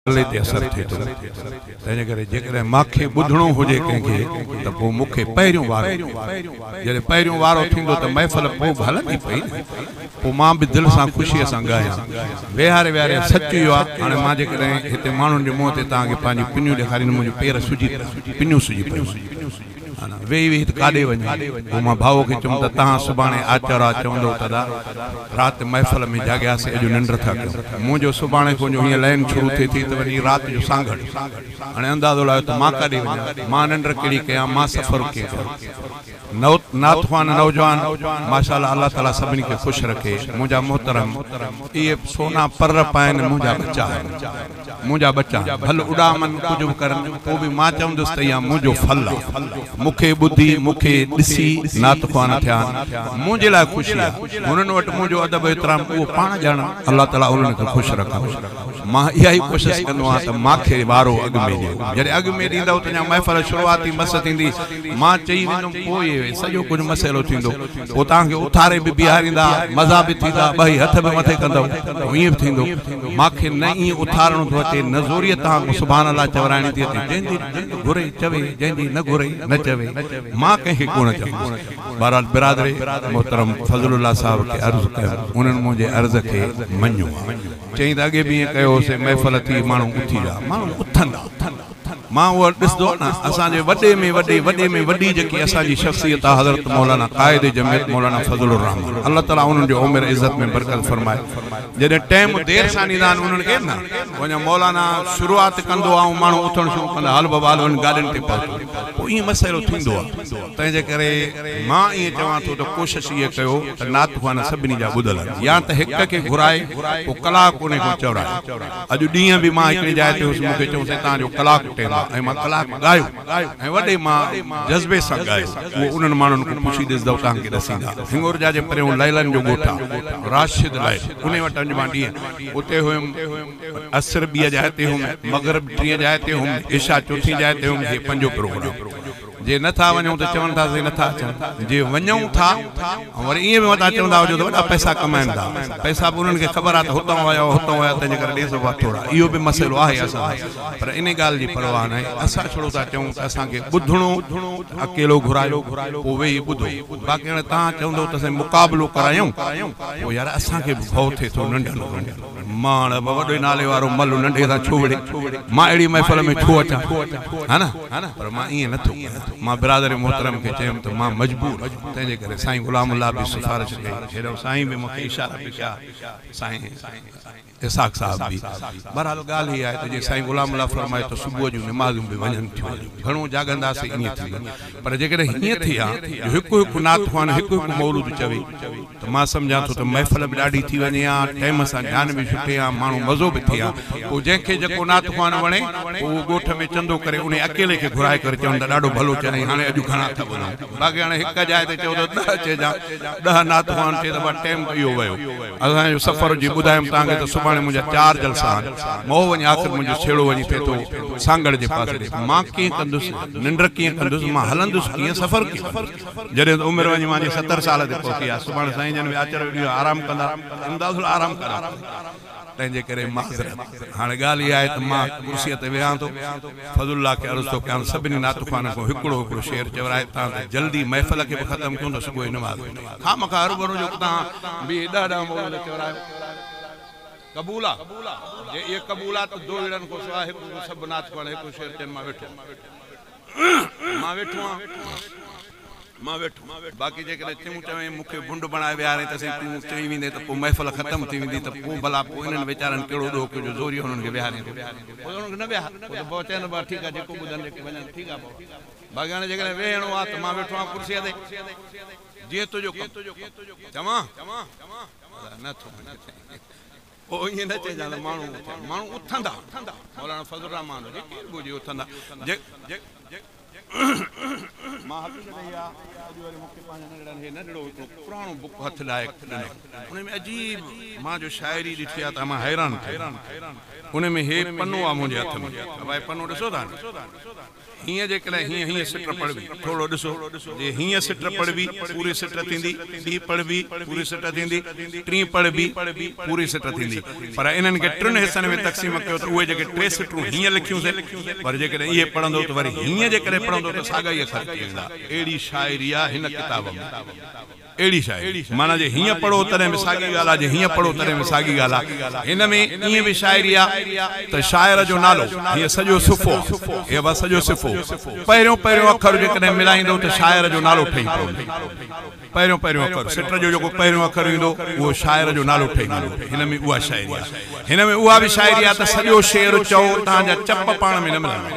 ते असर थे तो तने करे जेकरे माखे बुधणो होजे कंहिंखे त पोइ मूंखे पहिरियों वारो जॾहिं पहिरियों वारो थींदो त महफ़िल पोइ हलंदी पई पोइ मां बि दिलि सां ख़ुशीअ सां ॻायां वेहारे वेहारे सच इहो आहे हाणे मां जेकॾहिं हिते माण्हुनि जे मुंहं ते तव्हांखे पंहिंजी पिनियूं ॾेखारींदुमि मुंहिंजो पेर सुजी पिनियूं सुजी पियूं वेही वेही काॾे वञे पोइ मां भाऊ खे चयुमि त तव्हां सुभाणे आचारा चवंदो त राति महफ़िल में जाॻियासीं अॼु निंड था कयूं मुंहिंजो सुभाणे खां जो हीअं लाइन शुरू थिए थी त वरी राति जो सांगड़ हाणे अंदाज़ो लायो त मां काॾे वञा मां निंड कहिड़ी कयां मां सफ़र कीअं कयां नाथवान नौजवान माशाअल्लाह अल्लाह ताला सभिनी खे ख़ुशि रखे मुंहिंजा मोहतरम इहे सोना पर पाइनि मुंहिंजा बच्चा भल उॾामनि कुझु बि करनि पोइ बि मां चवंदुसि त इहा मुंहिंजो फल आहे मूंखे ॿुधी मूंखे ॾिसी नातख़्वान थिया मुंहिंजे लाइ ख़ुशी आहे हुननि वटि मुंहिंजो अदब एतिराम उहो पाण ॼाण अल्लाह ताला उन्हनि खे ख़ुशि रखे मां इहा ई कोशिशि कंदो आहियां त मूंखे वारो अॻु में ॾियो जॾहिं अॻु में ॾींदव त महफ़िल शुरूआती मस थींदी मां चई वेंदुमि पोइ सॼो कुझु मसइलो थींदो पोइ तव्हांखे उथारे बि बीहारींदा मज़ा बि थींदा ॿई हथ बि मथे कंदव ईअं बि थींदो मूंखे न ईअं उथारणो थो अचे न ज़ोरीअ तव्हांखे सुभाणे अलाह चवराइणी थी अचे जंहिंजी घुरे चवे जंहिंजी न घुरे न चवे मां कंहिंखे कोन चवां बहरहाल बिरादरे मोहतरम फज़लुल्लाह साहब खे अर्ज़ु कयो उन्हनि मुंहिंजे अर्ज़ खे मञियो चई त अॻे बि ईअं कयोसीं महफ़िल थी माण्हू उथी विया माण्हू उथंदा मां उहो ॾिसंदो न असांजे वॾे में वॾी जेकी असांजी शख़्सियत आहे हज़रत मौलाना क़ाइद जमियत मौलाना फज़लुर रहमान अल्लाह ताला उन्हनि जो उमिरि इज़त में बरकत फरमाए जॾहिं टाइम देरि सां ॾींदा आहिनि उन्हनि खे न वञा मौलाना शुरूआति कंदो आहे ऐं माण्हू उथणु शुरू कंदा हल बबाल वञी गाॾियुनि ते पहुतो पोइ ईअं मसइलो थींदो आहे तंहिंजे करे मां ईअं चवां थो त कोशिशि इहा कयो त नातख़्वान सभिनी जा ॿुधल या त हिक खे घुराए पोइ कलाक उन खां चवराए अॼु ॾींहं बि मां हिकिड़ी जाइ ते हुउसि मूंखे चयोसि तव्हांजो कलाक टेम ऐं मां कलाक ॻायो ऐं वॾे मां जज़्बे सां ॻायो उहो उन्हनि माण्हुनि खे पुछी ॾिसंदव तव्हांखे ॾसींदा हिंगोर जा जे परियों लैलनि जो ॻोठ आहे राशिद लाइ उन वटि अॼु मां ॾींहं उते हुयुमि असर ॿीं जाइ ते हुउमि मग़रिब टीं जाइ ते हुउमि इशा चौथी जाइ ते हुउमि हे पंजो प्रोग्राम जे नथा वञूं त चवनि था से नथा अचनि जे वञूं था वरी ईअं बि मथां चवंदा हुजो त वॾा पैसा कमाइनि था पैसा बि उन्हनि खे ख़बर आहे त हुतां हुया तंहिंजे करे ॾे सभु थोरा इहो बि मसइलो आहे असां पर इन ॻाल्हि जी परवाह न आहे असां छड़ो था चऊं त असांखे ॿुधणो अकेलो घुरायो पोइ वेही ॿुधो बाक़ी हाणे तव्हां चवंदव त असां मुक़ाबिलो करायूं पोइ यार असांखे बि भउ थिए थो नंढनि मां हाणे वॾे नाले वारो मल नंढे सां छो विड़े मां अहिड़ी महफ़िल में छो अचां हा न पर मां ईअं नथो मां बिरादर मोहतरम खे चयुमि त मां मजबूर तंहिंजे करे साईं गुलाम अल्लाह बि सिफारिश कई हेॾो साईं बि मूंखे इशारा बि कया साईं इसाक़ साहब भी बहरहाल ॻाल्हि हीअ आहे त जे साईं गुलाम अल्लाह फरमाए त सुबुह जूं निमाज़ूं बि वञनि थियूं घणो जाॻंदासीं ईअं थी पर जेकॾहिं हीअं थी आहे हिकु हिकु नातख़्वान हिकु हिकु मौलूद चवे त मां सम्झां थो त महफ़िल बि ॾाढी थी वञे हा टाइम सां ध्यानु बि छुटे हा माण्हू मज़ो बि थिए हा पोइ जंहिंखे जेको नातख़्वान वणे उहो ॻोठ में चंदो करे उन अकेले खे घुराए करे चवनि त ॾाढो भलो चई हाणे अॼु घणा था ॿुधूं बाक़ी हाणे हिकु जाइ ते चओ त 10 चइजां 10 नातख़्वान चए त टाइम इहो वियो असांजो सफ़र जी ॿुधायमि तव्हांखे त सुभाणे मुंहिंजा 4 जलसा मोह वञी आख़िर मुंहिंजो छेड़ो वञी थिए थो सांगड़ जे पासे मां कीअं कंदुसि निंड कीअं कंदुसि मां हलंदुसि कीअं सफ़र कीअं जॾहिं उमिरि वञी मुंहिंजी 70 साल ते पहुती आहे सुभाणे साईं जन आचर आराम कंदा अंदाज़ो आराम कंदा तंहिंजे करे माज़रत हाणे ॻाल्हि इहा आहे त मां कुर्सीअ ते वेहां थो फज़लुल्लाह खे अर्ज़ु थो कयां सभिनी नातख़्वान खां हिकिड़ो शेर चवराए तव्हां जल्दी महफ़िल खे बि ख़तमु कयूं त सुबुह जो नमाज़ खामखा हरभरो जो तव्हां बि 10 मौलूद चवरायो कबूल आहे ये कबूल आहे त 2 ॼणनि खां सवाइ हिकु सभु नातख़्वान हिकु शेर चवनि मां वेठो बाक़ी जेकॾहिं तूं चवें मूंखे भुंड बणाए विहारे त साईं तूं चई वेंदे त पोइ महफ़िल ख़तमु थी वेंदी त पोइ भला पोइ इन्हनि वीचारनि कहिड़ो ॾोह कयो ज़ोरी हुननि खे विहारे न विहार पोइ चवनि भाउ ठीकु आहे जेको ॿुधनि जेके वञनि ठीकु आहे बाक़ी हाणे जेकॾहिं वेहणो आहे त मां वेठो आहियां कुर्सीअ ते जीअं तुंहिंजो चवां नथो पोइ ईअं न चइजां त माण्हू उथंदा मौलाना फज़लुर रहमान उथंदा मां हक़ीक़त इहा अॼु वरी मूंखे पंहिंजे नंढड़नि खे नंढड़ो हिकिड़ो पुराणो बुक हथ लाइ ॾिनो उन में अजीब मां जो शाइरी ॾिठी आहे त मां हैरान उन में हे पनो आहे मुंहिंजे हथ में भाई पनो ॾिसो था हीअं जेकॾहिं हीअं सिट पढ़बी थोरो ॾिसो जे हीअं सिट पढ़बी पूरी सिट थींदी ॿी पढ़बी पूरी सिट थींदी टीं पढ़बी पूरी सिट थींदी पर इन्हनि खे टिनि हिसनि में तक़सीम कयो त उहे जेके टे सिटूं हीअं लिखियूंसीं पर जेकॾहिं इहे पढ़ंदो त वरी हीअं जेकॾहिं पढ़ंदो त साॻा ई अखर थी वेंदा अहिड़ी शाइरी आहे हिन किताब में एड़ी शायरी माना जे हियां पढ़ो तरे में सागी गाला जे हियां पढ़ो तरे में सागी गाला इन में इए भी शायरी आ त शायर जो नालो ये सजो सुफो ये बस सजो सुफो पहिरियों अखर जे कने मिलाइंदो त शायर जो नालो ठही पवंदो पहिरियों अखर सिटर जो जो पहिरियों अखर ईंदो वो शायर जो नालो ठही वेंदो हिन में उहा शायरी आ हिन में उहा भी शायरी आ त सजो शेर चओ ता जा चप पाण में न मिलंदा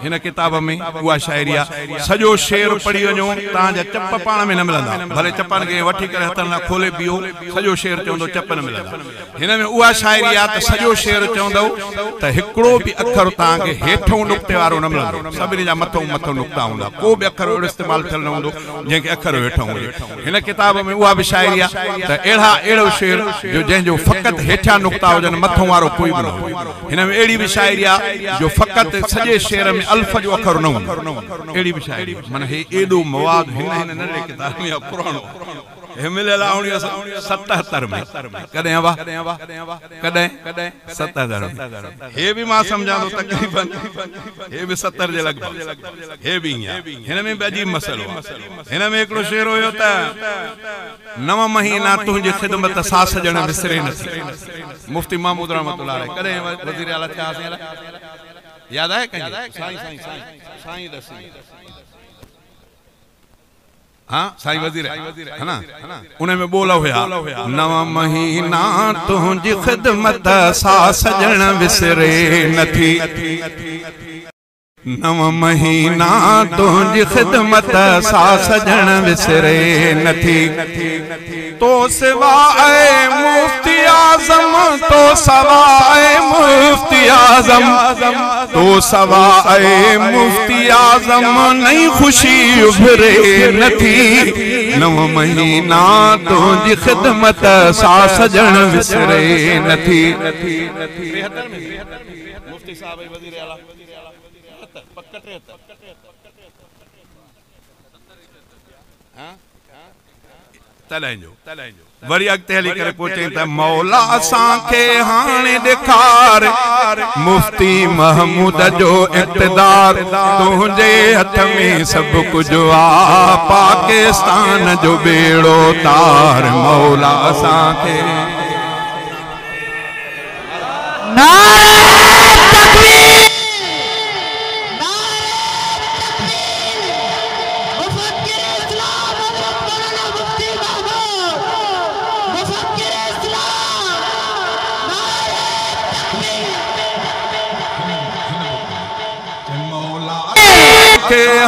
हिन किताब में उहा शायरी आ सजो शेर पढ़ी वञो ता जा चप पाण में न मिलंदा भले चपन के वठी करे हथन ना खोले पियो सजो शेर चवंदो चप न मिलंदा हिन में उहा शायरी आ त सजो शेर चवंदो त हिकड़ो भी अखर ता के हेठों नुक्ते वारो न मिलंदो सभिनी जा मथों नुक्ता हुंदा को भी अखर इस्तेमाल थियल न हुंदो जेके अखर हेठों हुजे हिन किताब में उहा भी शायरी आ त एड़ो शेर जो जंहिंजो फक़त हेठा नुक्ता हुजन मथों वारो कोई भी न हो हिन में एड़ी भी शायरी आ जो फक़त सजे शेर में अल्फ जो अखर न हो एड़ी भी शायरी माने हे एडो मवाद हिन नंढे किताब में पुराणो हे मिलियल 1977 में कॾहिं वाह कॾहिं 77 हे भी मां समझा तो तकरीबन हे भी 70 जे लगभग हे भी हिन में भी अजीब मसलो हिन में एकड़ो शेर होयो त 9 महीना तुंहिंजी खिदमत सा सजण विसरे नथी मुफ्ती महमूद रहमतुल्लाह अलैह कॾहिं वज़ीर आला थिया याद है साईं दसी हाँ साईं वज़ीर है ना उनमें बोला हुआ 9 महीना तुझी खिदमत सा सजण विसरे नथी 9 महीना तुझी खिदमत सा सजण विसरे नथी तो सिवाए मुफ्ती आज़म तो सवाए मुफ्ती आज़म तो सवाए मुफ्ती आज़म नई खुशी उभरे नथी 9 महीना तुझी खिदमत सा सजण विसरे नथी मुफ्ती साहब वज़ीर आला वरी अॻिते हली करे पहुचे त मौला असांखे हाणे ॾेखार मुफ्ती महमूद जो इक़्तिदार तुंहिंजे हथ में सभु कुझु आ पाकिस्तान जो बेड़ो तार मौला असांखे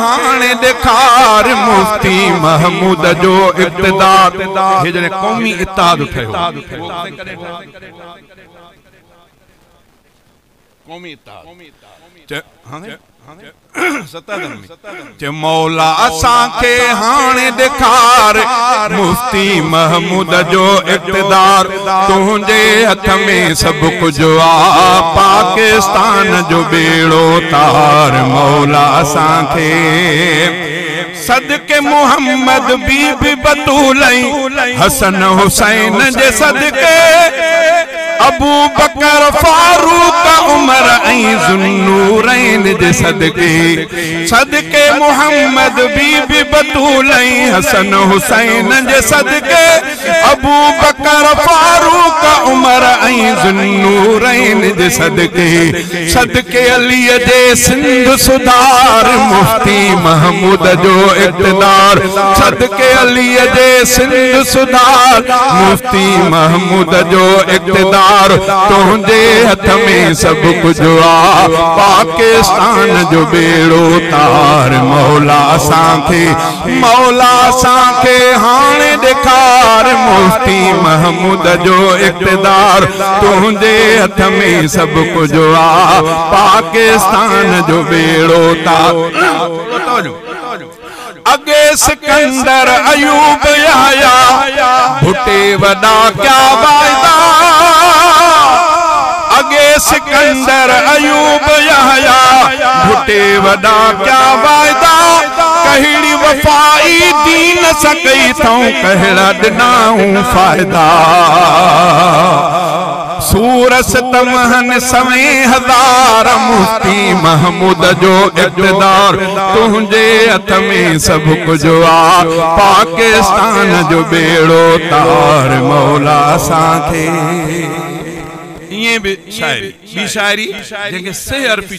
हाणे ॾेखार मुफ्ती महमूद जो इक़्तिदार हे जने क़ौमी इत्तेहाद ठहियो क़ौमी इत्तेहाद मौला असांखे हाणे ॾेखार मुफ्ती महमूद जो इक़्तिदार तुंहिंजे हथ में सभु कुझु आ पाकिस्तान जो बेड़ो तार मौला असांखे सदके मोहम्मद बीबी बतूलई हसन हुसैन जे सदके अबू बकर फारूक उमर ऐं ज़ुन्नूरैन जे सदके मोहम्मद बीबी बतूलई हसन हुसैन जे सदके अबू बकर फारूक उमर ऐं ज़ुन्नूरैन जे सदके अली जे सिंध सुधार मुफ्ती महमूद जो इक़्तिदार सदके अली जे सिंध सुधार मुफ्ती महमूद जो इक़्तिदार तुंहिंजे हथ में सभु कुझु आ पाकिस्तान जो बेड़ो तार मौला असांखे हाणे ॾेखार मुफ्ती महमूद जो इक़्तिदार तुझे हथ में सब कुछ आ पाकिस्तान जो बेड़ो तार अगे सिकंदर अयूब याया भुटे वडा क्या वायदा अगे सिकंदर अयूब याया भुटे वडा क्या वायदा कहिड़ी वफाई दीन सकई थऊं कहड़ा दिनाऊं फायदा सूरस तमहन सवे हजार मुफ्ती महमूद जो इक़्तिदार तुझे हथ में सब कुछ आ पाकिस्तान जो बेड़ो तार मौला साथे ये भी शायरी जंहिंखे से अरफी